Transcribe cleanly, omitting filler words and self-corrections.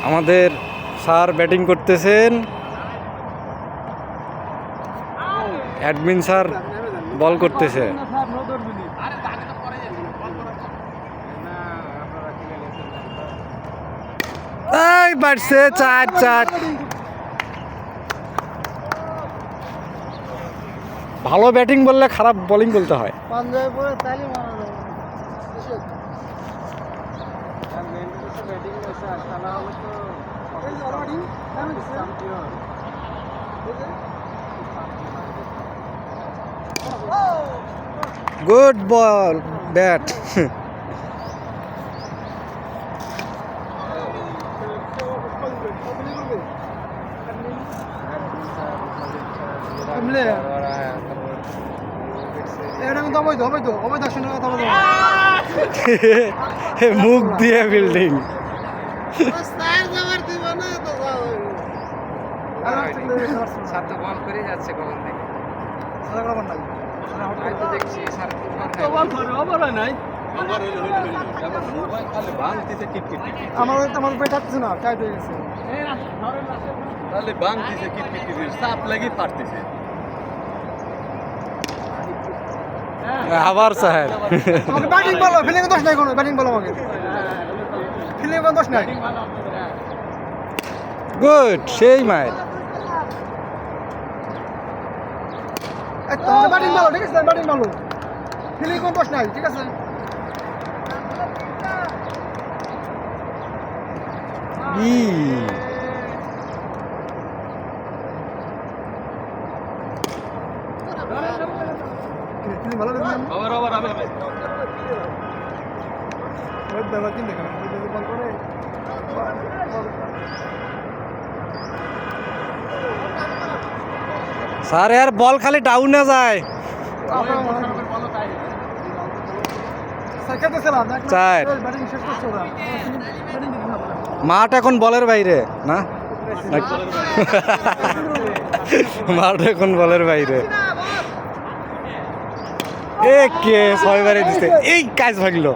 আমাদের sir batting করতেছেন, admin sir বল করতেছে। এই বাড়ছে 4-4। ভালো ব্যাটিং বললে খারাপ বোলিং বলতে হয়। Good ball bat. মুখ দিয়ে বিল্ডিং। আমার পেট থাকছে না, টাইট হয়ে গেছে। তাহলে বাংতিছে কিটকিট চাপ লাগি ফাটতেছে। আবার স্যার আমাকে ব্যাটিং বলো, ফিল্ডিং দোষ নাই কোনো, ব্যাটিং বলো আমাকে, ফিল্ডিং দোষ নাই। গুড, সেই মাইল। তোমাকে ব্যাটিং বলো, ঠিক আছে, ব্যাটিং বলো, ফিল্ডিং কোনো দোষ নাই, ঠিক আছে। ভালো স্যার यार বল খালি ডাউনে যায়। মাঠ এখন বলের বাইরে না, মাঠ এখন বলের বাইরে। এ কে 6 বারে দিছে, এই কাজ ভাগলো।